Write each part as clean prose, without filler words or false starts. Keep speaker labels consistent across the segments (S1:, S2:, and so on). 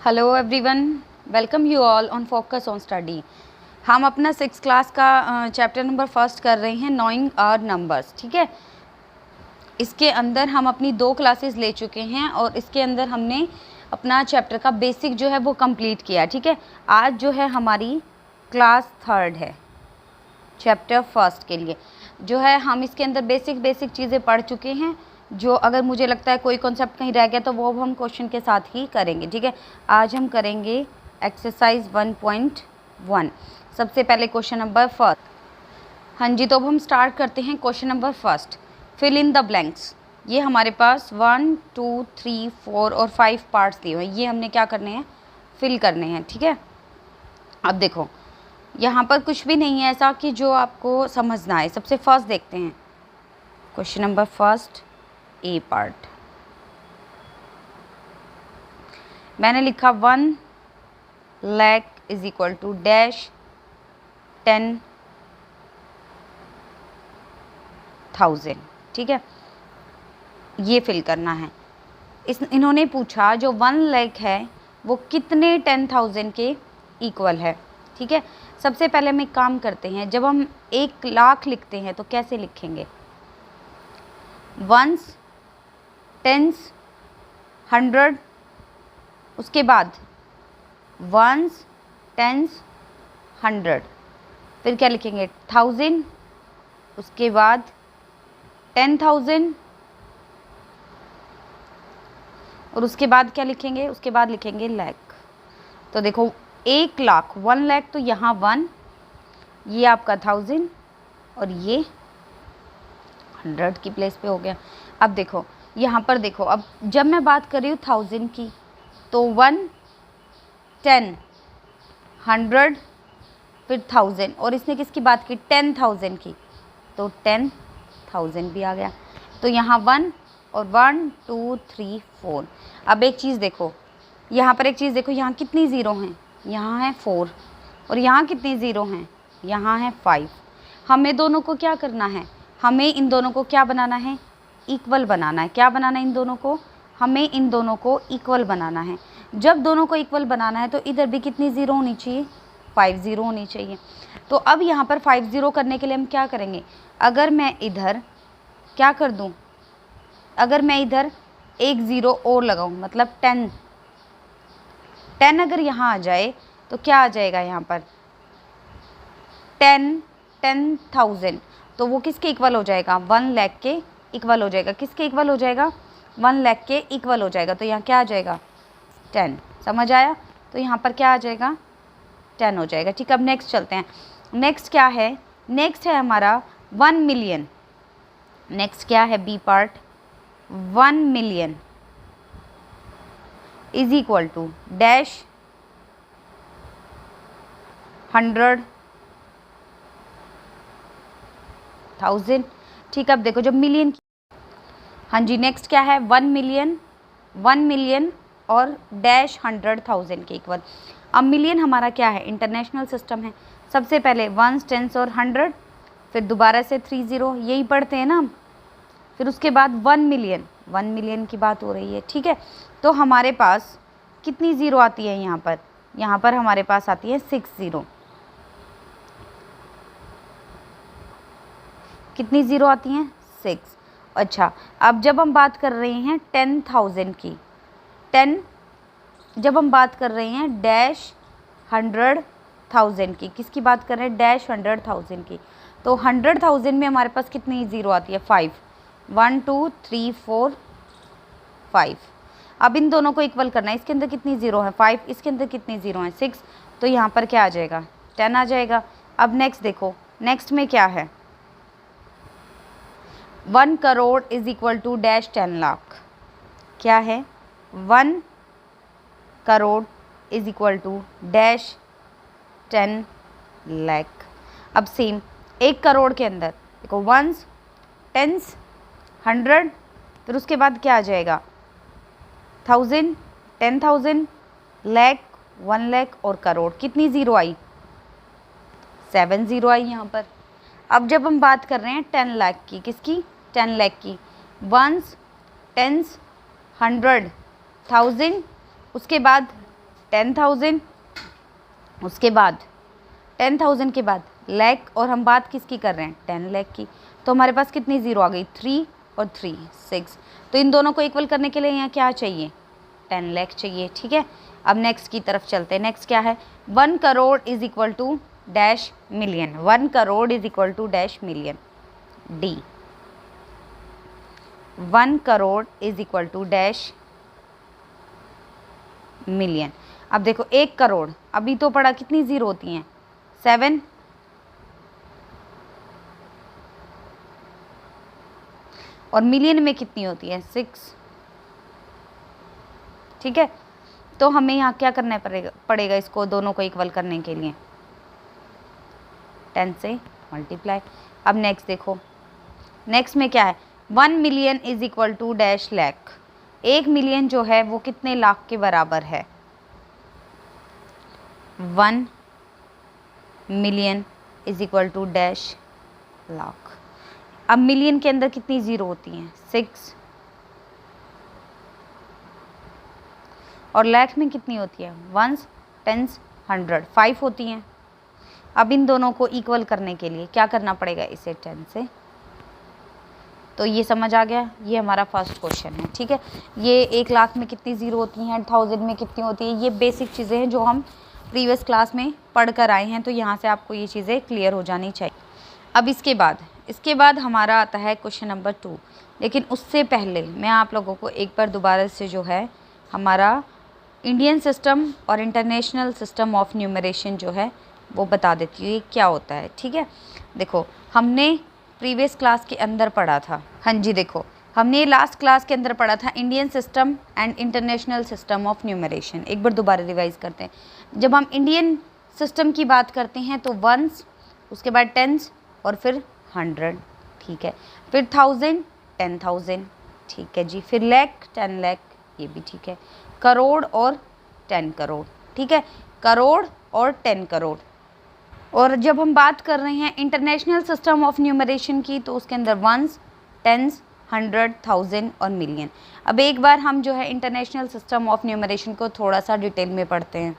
S1: Hello everyone, welcome you all on focus on study. हम अपना 6th class का chapter number first कर रहे हैं, नोइंग आवर नंबर्स। ठीक है, इसके अंदर हम अपनी 2 क्लासेस ले चुके हैं और इसके अंदर हमने अपना चैप्टर का बेसिक जो है वो कंप्लीट किया। ठीक है, आज जो है हमारी क्लास 3rd है, चैप्टर फर्स्ट के लिए जो है हम इसके अंदर बेसिक चीज़ें पढ़ चुके हैं। जो अगर मुझे लगता है कोई कॉन्सेप्ट कहीं रह गया तो वो हम क्वेश्चन के साथ ही करेंगे। ठीक है, आज हम करेंगे एक्सरसाइज 1.1। सबसे पहले क्वेश्चन नंबर फर्स्ट। हाँ जी, तो अब हम स्टार्ट करते हैं question number first, fill in the blanks. ये हमारे पास 1, 2, 3, 4 और 5 पार्ट्स दिए हुए हैं, ये हमने क्या करने हैं, फिल करने हैं। ठीक है, अब देखो यहाँ पर कुछ भी नहीं है ऐसा कि जो आपको समझना है। सबसे फर्स्ट देखते हैं question number first, A part. मैंने लिखा 1 lakh is equal to dash 10,000। ठीक है, ये फिल करना है। इन्होंने पूछा जो 1 लाख है वो कितने 10,000 के इक्वल है। ठीक है, सबसे पहले हम एक काम करते हैं, जब हम 1 लाख लिखते हैं तो कैसे लिखेंगे, वंस, टेंस, 100, उसके बाद वंस, टेंस, 100, फिर क्या लिखेंगे 1000, उसके बाद 10,000 और उसके बाद क्या लिखेंगे, उसके बाद लिखेंगे लाख। तो देखो 1 लाख, 1 लाख तो यहाँ 1, ये आपका 1000 और ये 100 की प्लेस पे हो गया। अब देखो यहाँ पर देखो, अब जब मैं बात कर रही हूँ 1000 की तो 1, 10, 100 फिर 1000 और इसने किसकी बात की, 10,000 की, तो 10,000 भी आ गया। तो यहाँ 1 और 1, 2, 3, 4। अब एक चीज़ देखो, यहाँ पर एक चीज़ देखो, यहाँ कितनी ज़ीरो हैं, यहाँ है 4 और यहाँ कितनी ज़ीरो हैं, यहाँ है 5। हमें दोनों को क्या करना है, हमें इन दोनों को क्या बनाना है, इक्वल बनाना है। क्या बनाना है इन दोनों को, हमें इन दोनों को इक्वल बनाना है। जब दोनों को इक्वल बनाना है तो इधर भी कितनी ज़ीरो होनी चाहिए, 5 ज़ीरो होनी चाहिए। तो अब यहाँ पर 5 ज़ीरो करने के लिए हम क्या करेंगे, अगर मैं इधर क्या कर दूँ, अगर मैं इधर 1 ज़ीरो और लगाऊँ, मतलब 10 अगर यहाँ आ जाए तो क्या आ जाएगा, यहाँ पर 10,000, तो वो किसके इक्वल हो जाएगा, 1 लाख के इक्वल हो जाएगा। किसके इक्वल हो जाएगा, 1 लाख के इक्वल हो जाएगा। तो यहाँ क्या आ जाएगा 10, समझ आया। तो यहाँ पर क्या आ जाएगा 10 हो जाएगा। ठीक है, अब नेक्स्ट चलते हैं। नेक्स्ट क्या है, नेक्स्ट है हमारा 1 मिलियन। नेक्स्ट क्या है, B part, 1 million is equal to dash 100,000। ठीक है, अब देखो जब मिलियन, हाँ जी, नेक्स्ट क्या है 1 मिलियन, 1 मिलियन और डैश 100,000 के इक्वल। अब मिलियन हमारा क्या है, इंटरनेशनल सिस्टम है। सबसे पहले 1, 10 और 100, फिर दोबारा से 3 ज़ीरो, यही पढ़ते हैं ना हम। फिर उसके बाद 1 मिलियन, 1 मिलियन की बात हो रही है। ठीक है, तो हमारे पास कितनी ज़ीरो आती है यहाँ पर, यहाँ पर हमारे पास आती है 6 ज़ीरो। कितनी ज़ीरो आती हैं, 6। अच्छा, अब जब हम बात कर रहे हैं 10,000 की, 10 जब हम बात कर रहे हैं डैश 100,000 की, किसकी बात कर रहे हैं, डैश 100,000 की, तो 100,000 में हमारे पास कितनी ज़ीरो आती है, 5। 1, 2, 3, 4, 5। अब इन दोनों को इक्वल करना है। इसके अंदर कितनी ज़ीरो है, 5, इसके अंदर कितनी ज़ीरो है, 6। तो यहाँ पर क्या आ जाएगा, 10 आ जाएगा। अब नेक्स्ट देखो, नेक्स्ट में क्या है, 1 crore is equal to dash 10 lakh. क्या है, 1 crore is equal to dash 10 lakh. अब सेम 1 करोड़ के अंदर देखो, 1s, 10s, 100, फिर उसके बाद क्या आ जाएगा 1000, 10,000, लाख, 1 लाख और करोड़। कितनी ज़ीरो आई, 7 ज़ीरो आई यहाँ पर। अब जब हम बात कर रहे हैं 10 लाख की, किसकी, 10 लाख की, 1s, 10s, 100, 1000, उसके बाद 10,000, उसके बाद 10,000 के बाद लाख, और हम बात किसकी कर रहे हैं 10 लाख की। तो हमारे पास कितनी ज़ीरो आ गई 3 और 3 6। तो इन दोनों को इक्वल करने के लिए यहाँ क्या चाहिए 10 लाख चाहिए। ठीक है, अब नेक्स्ट की तरफ चलते हैं। नेक्स्ट क्या है 1 crore is equal to dash million. 1 crore is equal to dash million. D 1 crore is equal to dash million. अब देखो 1 करोड़ अभी तो पढ़ा कितनी ज़ीरो होती हैं 7, और मिलियन में कितनी होती है 6। ठीक है, तो हमें यहाँ क्या करना पड़ेगा इसको दोनों को इक्वल करने के लिए 10 से मल्टीप्लाई। अब नेक्स्ट देखो, नेक्स्ट में क्या है 1 million is equal to dash lakh. 1 million जो है वो कितने लाख के बराबर है 1 million is equal to dash lakh. अब मिलियन के अंदर कितनी ज़ीरो होती हैं 6, और लाख में कितनी होती है 1s 10s 100 5 होती हैं। अब इन दोनों को इक्वल करने के लिए क्या करना पड़ेगा इसे 10 से। तो ये समझ आ गया, ये हमारा फर्स्ट क्वेश्चन है। ठीक है, ये 1 लाख में कितनी ज़ीरो होती हैं 1000 में कितनी होती है, ये बेसिक चीज़ें हैं जो हम प्रीवियस क्लास में पढ़ कर आए हैं, तो यहाँ से आपको ये चीज़ें क्लियर हो जानी चाहिए। अब इसके बाद हमारा आता है क्वेश्चन नंबर 2। लेकिन उससे पहले मैं आप लोगों को एक बार दोबारा से जो है हमारा इंडियन सिस्टम और इंटरनेशनल सिस्टम ऑफ न्यूमरेशन जो है वो बता देती हूँ ये क्या होता है। ठीक है, देखो हमने प्रीवियस क्लास के अंदर पढ़ा था, हाँ जी देखो हमने लास्ट क्लास के अंदर पढ़ा था Indian system and international system of numeration. एक बार दोबारा रिवाइज करते हैं। जब हम इंडियन सिस्टम की बात करते हैं तो 1s, उसके बाद 10s और फिर 100। ठीक है, फिर 1000 10,000। ठीक है जी, फिर लाख 10 लाख, ये भी ठीक है, करोड़ और 10 करोड़। ठीक है, करोड़ और 10 करोड़। और जब हम बात कर रहे हैं इंटरनेशनल सिस्टम ऑफ न्यूमरेशन की तो उसके अंदर 1s 10s 100 1000 और मिलियन। अब एक बार हम जो है इंटरनेशनल सिस्टम ऑफ न्यूमरेशन को थोड़ा सा डिटेल में पढ़ते हैं,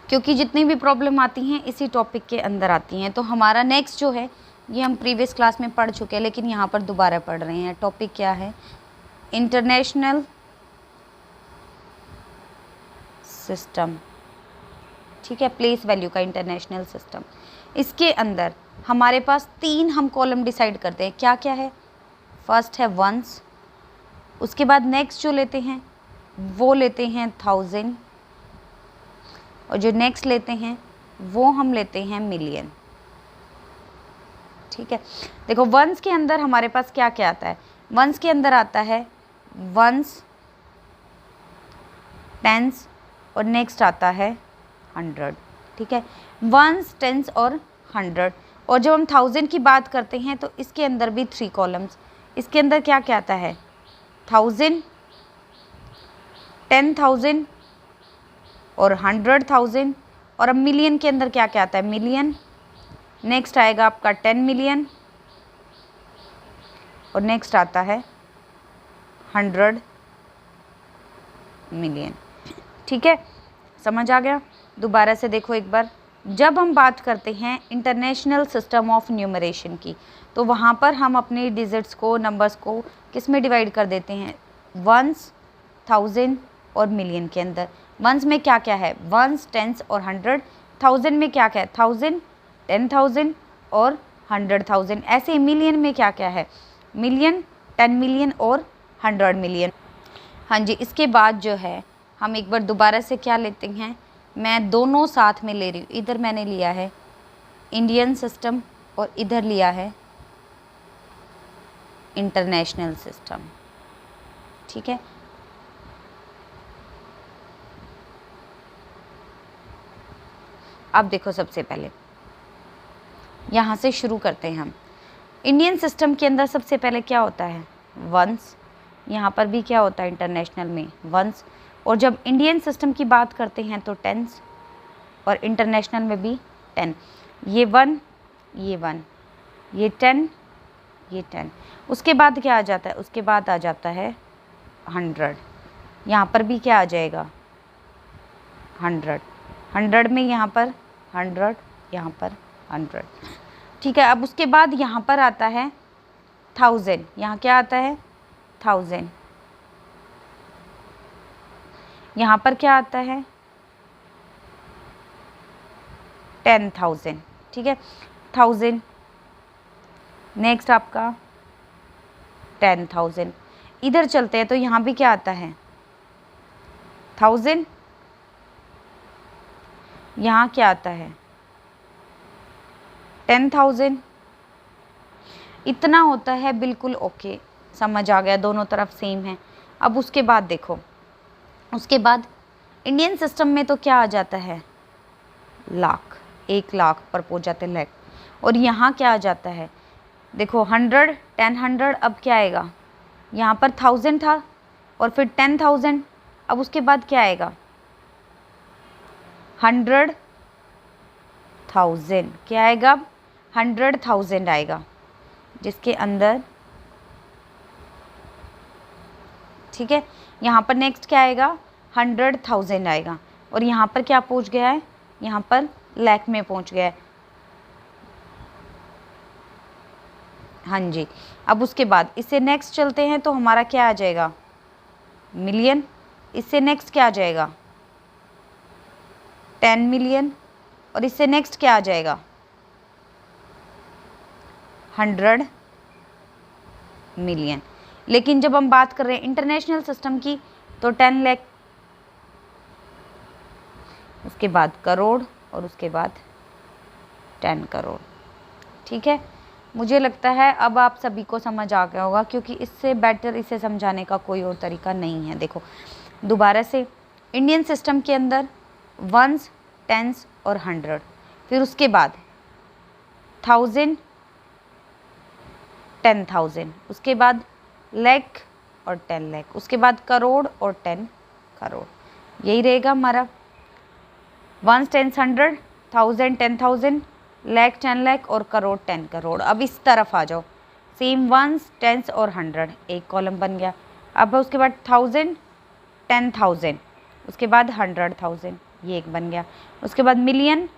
S1: क्योंकि जितनी भी प्रॉब्लम आती हैं इसी टॉपिक के अंदर आती हैं। तो हमारा नेक्स्ट जो है ये हम प्रीवियस क्लास में पढ़ चुके हैं, लेकिन यहाँ पर दोबारा पढ़ रहे हैं। टॉपिक क्या है इंटरनेशनल सिस्टम। ठीक है, प्लेस वैल्यू का इंटरनेशनल सिस्टम। इसके अंदर हमारे पास 3 हम कॉलम डिसाइड करते हैं। क्या क्या है, फर्स्ट है 1s, उसके बाद नेक्स्ट जो लेते हैं वो लेते हैं 1000, और जो नेक्स्ट लेते हैं वो हम लेते हैं मिलियन। ठीक है, देखो 1s के अंदर हमारे पास क्या क्या आता है। 1s के अंदर आता है 1s 10s और नेक्स्ट आता है 100। ठीक है, 1s 10s और 100। और जब हम 1000 की बात करते हैं तो इसके अंदर भी 3 कॉलम्स। इसके अंदर क्या क्या आता है 1000 10,000 और 100,000। और अब मिलियन के अंदर क्या क्या आता है मिलियन, नेक्स्ट आएगा आपका 10 मिलियन, और नेक्स्ट आता है 100 मिलियन। ठीक है, समझ आ गया। दोबारा से देखो एक बार, जब हम बात करते हैं इंटरनेशनल सिस्टम ऑफ न्यूमरेशन की तो वहाँ पर हम अपने डिजिट्स को, नंबर्स को किस में डिवाइड कर देते हैं 1s 1000 और मिलियन के अंदर। 1s में क्या क्या है 1s 10s और 100। 1000 में क्या क्या है 1000 10,000 और 100,000। ऐसे मिलियन में क्या क्या है मिलियन 10 मिलियन और 100 मिलियन। हाँ जी, इसके बाद जो है हम एक बार दोबारा से क्या लेते हैं, मैं दोनों साथ में ले रही हूँ। इधर मैंने लिया है इंडियन सिस्टम और इधर लिया है इंटरनेशनल सिस्टम। ठीक है, अब देखो सबसे पहले यहाँ से शुरू करते हैं हम। इंडियन सिस्टम के अंदर सबसे पहले क्या होता है 1s, यहाँ पर भी क्या होता है इंटरनेशनल में 1s। और जब इंडियन सिस्टम की बात करते हैं तो 10s और इंटरनेशनल में भी 10। ये 1 ये 1, ये 10 ये 10। उसके बाद क्या आ जाता है, उसके बाद आ जाता है 100। यहाँ पर भी क्या आ जाएगा 100, 100 में यहाँ पर 100, यहाँ पर 100, ठीक है। अब उसके बाद यहाँ पर आता है 1000, यहाँ क्या आता है 1000, यहाँ पर क्या आता है 10,000, ठीक है 1000, नेक्स्ट आपका 10,000। इधर चलते हैं तो यहाँ भी क्या आता है 1000, यहाँ क्या आता है 10,000, इतना होता है, बिल्कुल ओके, समझ आ गया, दोनों तरफ सेम है। अब उसके बाद देखो, उसके बाद इंडियन सिस्टम में तो क्या आ जाता है लाख, 1 लाख पर पहुँच जाते हैं लाख, और यहाँ क्या आ जाता है देखो 100, 10, 100, अब क्या आएगा यहाँ पर 1000 था और फिर 10,000, अब उसके बाद क्या आएगा 100,000, क्या आएगा अब 100,000 आएगा, जिसके अंदर, ठीक है, यहाँ पर नेक्स्ट क्या आएगा 100,000 आएगा, और यहाँ पर क्या पहुँच गया है, यहाँ पर लाख में पहुँच गया है, हाँ जी। अब उसके बाद इससे नेक्स्ट चलते हैं तो हमारा क्या आ जाएगा मिलियन, इससे नेक्स्ट क्या आ जाएगा 10 मिलियन, और इससे नेक्स्ट क्या आ जाएगा 100 मिलियन। लेकिन जब हम बात कर रहे हैं इंटरनेशनल सिस्टम की तो 10 लाख, उसके बाद करोड़, और उसके बाद 10 करोड़, ठीक है। मुझे लगता है अब आप सभी को समझ आ गया होगा, क्योंकि इससे बेटर इसे समझाने का कोई और तरीका नहीं है। देखो दोबारा से, इंडियन सिस्टम के अंदर वंस, टेंस और 100, फिर उसके बाद 1000, 10,000, उसके बाद लाख और 10 लाख, उसके बाद करोड़ और 10 करोड़, यही रहेगा हमारा वंस, टेंस, 100, 1000, 10,000, लाख, 10 लाख और करोड़, 10 करोड़। अब इस तरफ आ जाओ, सेम वंस, टेंस और 100, एक कॉलम बन गया। अब उसके बाद 1000, 10,000, उसके बाद 100,000, ये एक बन गया। उसके बाद मिलियन,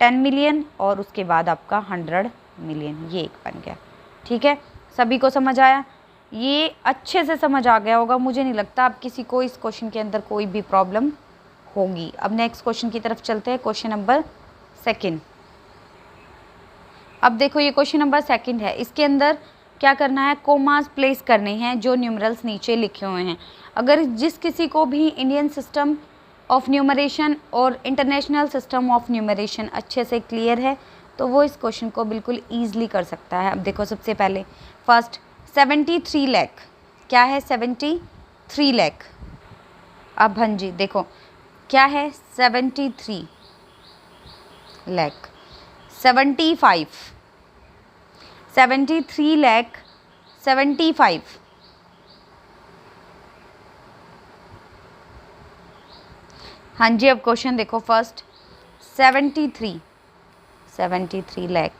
S1: 10 मिलियन, और उसके बाद आपका 100 मिलियन, ये एक बन गया, ठीक है। सभी को समझ आया, ये अच्छे से समझ आ गया होगा, मुझे नहीं लगता अब किसी को इस क्वेश्चन के अंदर कोई भी प्रॉब्लम होगी। अब नेक्स्ट क्वेश्चन की तरफ चलते हैं, क्वेश्चन नंबर 2। अब देखो ये क्वेश्चन नंबर 2 है, इसके अंदर क्या करना है, कोमास प्लेस करने हैं जो न्यूमरल्स नीचे लिखे हुए हैं। अगर जिस किसी को भी इंडियन सिस्टम ऑफ न्यूमरेशन और इंटरनेशनल सिस्टम ऑफ न्यूमरेशन अच्छे से क्लियर है तो वो इस क्वेश्चन को बिल्कुल ईजिली कर सकता है। अब देखो सबसे पहले फर्स्ट 73 लाख, क्या है 73 लाख। अब हाँ जी देखो क्या है 73 लाख, 75, 73 लाख 75, हाँ जी। अब क्वेश्चन देखो फर्स्ट 73 लाख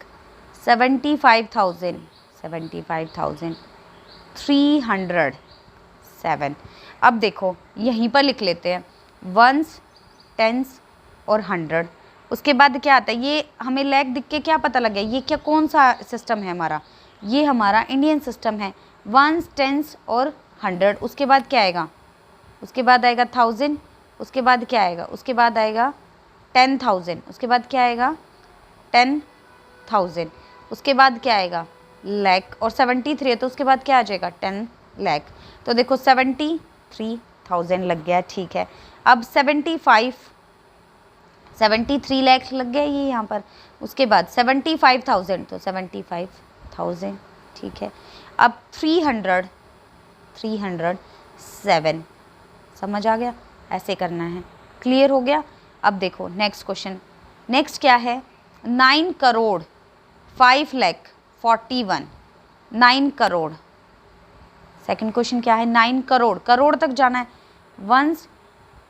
S1: 75,000 307। अब देखो यहीं पर लिख लेते हैं वंस, टेंस और 100। उसके बाद क्या आता है, ये हमें लाख दिख के क्या पता लग गया, ये क्या कौन सा सिस्टम है हमारा, ये हमारा इंडियन सिस्टम है, वंस, टेंस और 100। उसके बाद क्या आएगा, उसके बाद आएगा 1000, उसके बाद क्या आएगा, उसके बाद आएगा 10,000, उसके बाद क्या आएगा 10,000, उसके बाद क्या आएगा लाख, और 73 है तो उसके बाद क्या आ जाएगा 10 लाख। तो देखो 73,000 लग गया, ठीक है। अब 73 लाख लग गया ये यहाँ पर, उसके बाद 75,000 तो 75,000, ठीक है। अब 307, समझ आ गया, ऐसे करना है, क्लियर हो गया। अब देखो नेक्स्ट क्वेश्चन, नेक्स्ट क्या है 9 करोड़ 5 लाख 41, 9 करोड़। सेकंड क्वेश्चन क्या है 9 करोड़, करोड़ तक जाना है, वंस,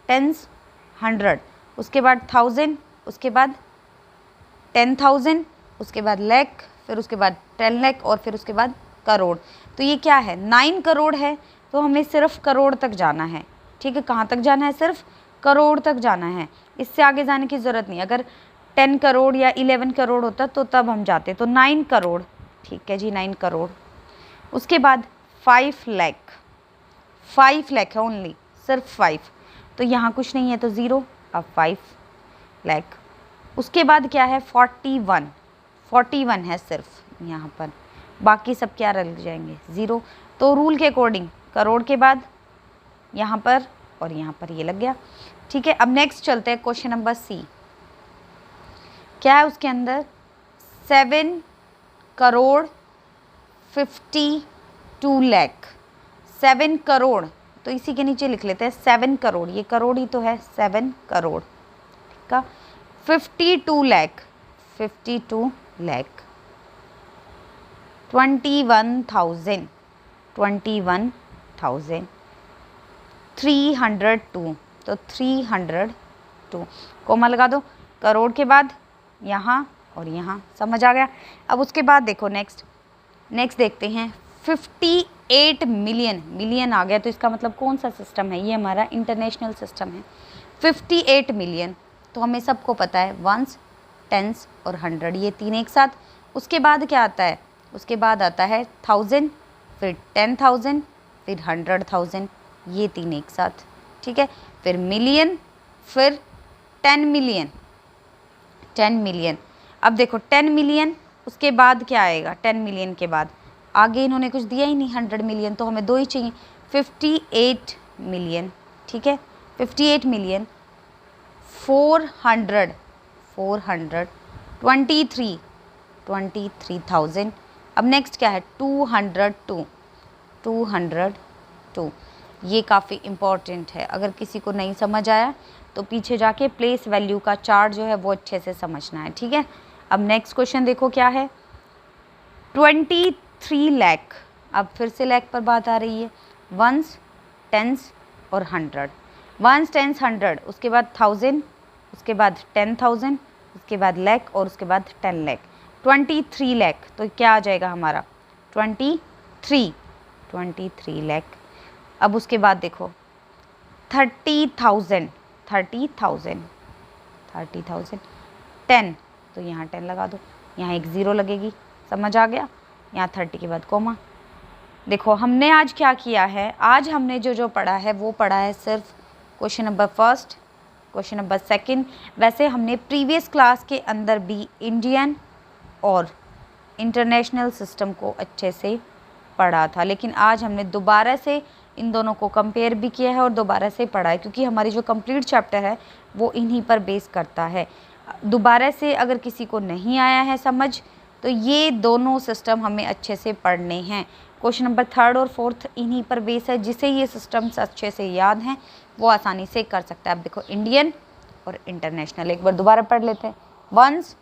S1: टेंस, 100, उसके बाद 1000, उसके बाद 10,000, उसके बाद लाख, फिर उसके बाद 10 लाख और फिर उसके बाद करोड़। तो ये क्या है 9 करोड़ है तो हमें सिर्फ करोड़ तक जाना है, ठीक है। कहाँ तक जाना है, सिर्फ करोड़ तक जाना है, इससे आगे जाने की ज़रूरत नहीं। अगर 10 करोड़ या 11 करोड़ होता तो तब हम जाते, तो 9 करोड़, ठीक है जी, 9 करोड़। उसके बाद 5 लाख, 5 लाख है ओनली, सिर्फ 5, तो यहाँ कुछ नहीं है तो 0, अब 5 लाख। उसके बाद क्या है 41, 41 है सिर्फ यहाँ पर, बाकी सब क्या लग जाएंगे 0। तो रूल के अकॉर्डिंग करोड़ के बाद यहाँ पर और यहाँ पर ये लग गया, ठीक है। अब नेक्स्ट चलते हैं क्वेश्चन नंबर सी। क्या है उसके अंदर 7 करोड़ 52 लाख, 7 करोड़, तो इसी के नीचे लिख लेते हैं 7 करोड़, ये करोड़ ही तो है, 7 करोड़, ठीक है। 52 लाख, 52 लाख, 21,000, 21,000, 302, तो 302 कोमा लगा दो, करोड़ के बाद यहाँ और यहाँ, समझ आ गया। अब उसके बाद देखो नेक्स्ट देखते हैं 58 मिलियन, मिलियन आ गया तो इसका मतलब कौन सा सिस्टम है, ये हमारा इंटरनेशनल सिस्टम है। 58 मिलियन, तो हमें सबको पता है वंस, टेंस और 100, ये 3 एक साथ। उसके बाद क्या आता है, उसके बाद आता है 1000, फिर 10,000, फिर 100,000, ये 3 एक साथ, ठीक है। फिर मिलियन, फिर 10 मिलियन, 10 मिलियन। अब देखो 10 मिलियन, उसके बाद क्या आएगा, 10 मिलियन के बाद आगे इन्होंने कुछ दिया ही नहीं, 100 मिलियन, तो हमें 2 ही चाहिए, 58 मिलियन, ठीक है। 58 मिलियन 400, 23,000। अब नेक्स्ट क्या है 202, 202, ये काफ़ी इम्पॉर्टेंट है, अगर किसी को नहीं समझ आया तो पीछे जाके प्लेस वैल्यू का चार्ट जो है वो अच्छे से समझना है, ठीक है। अब नेक्स्ट क्वेश्चन देखो क्या है 23 लाख, अब फिर से लाख पर बात आ रही है, वंस, टेंस और 100, वंस, टेंस, 100, उसके बाद 1000, उसके बाद 10,000, उसके बाद लाख और उसके बाद 10 लाख, 23 लाख, तो क्या आ जाएगा हमारा 23 लाख। अब उसके बाद देखो 30,000, 10, तो यहाँ 10 लगा दो, यहाँ एक 0 लगेगी, समझ आ गया। यहाँ 30 के बाद कोमा। देखो हमने आज क्या किया है, आज हमने जो पढ़ा है वो पढ़ा है सिर्फ question number first, question number second. वैसे हमने प्रीवियस क्लास के अंदर भी इंडियन और इंटरनेशनल सिस्टम को अच्छे से पढ़ा था, लेकिन आज हमने दोबारा से इन दोनों को कंपेयर भी किया है और दोबारा से पढ़ा है, क्योंकि हमारी जो कंप्लीट चैप्टर है वो इन्हीं पर बेस करता है। दोबारा से अगर किसी को नहीं आया है समझ, तो ये दोनों सिस्टम हमें अच्छे से पढ़ने हैं। क्वेश्चन नंबर 3 और 4 इन्हीं पर बेस है, जिसे ये सिस्टम्स अच्छे से याद हैं वो आसानी से कर सकता है। अब देखो इंडियन और इंटरनेशनल एक बार दोबारा पढ़ लेते हैं, वंस,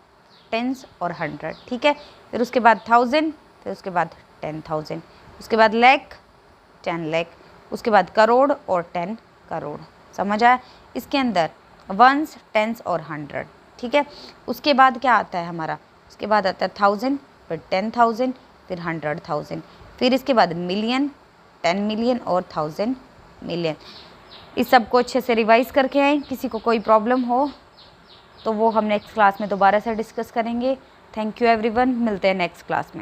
S1: टेंस और 100, ठीक है। फिर उसके बाद 1000, फिर उसके बाद 10,000, उसके बाद लाख, 10 लाख, उसके बाद करोड़ और 10 करोड़, समझ आया। इसके अंदर वंस, टेंस और 100, ठीक है। उसके बाद क्या आता है हमारा, उसके बाद आता है 1000, फिर 10,000, फिर 100,000, फिर इसके बाद मिलियन, 10 मिलियन और 1000 मिलियन। इस सब को अच्छे से रिवाइज़ करके आए। किसी को कोई प्रॉब्लम हो तो वो हम नेक्स्ट क्लास में दोबारा से डिस्कस करेंगे। थैंक यू एवरीवन, मिलते हैं नेक्स्ट क्लास में।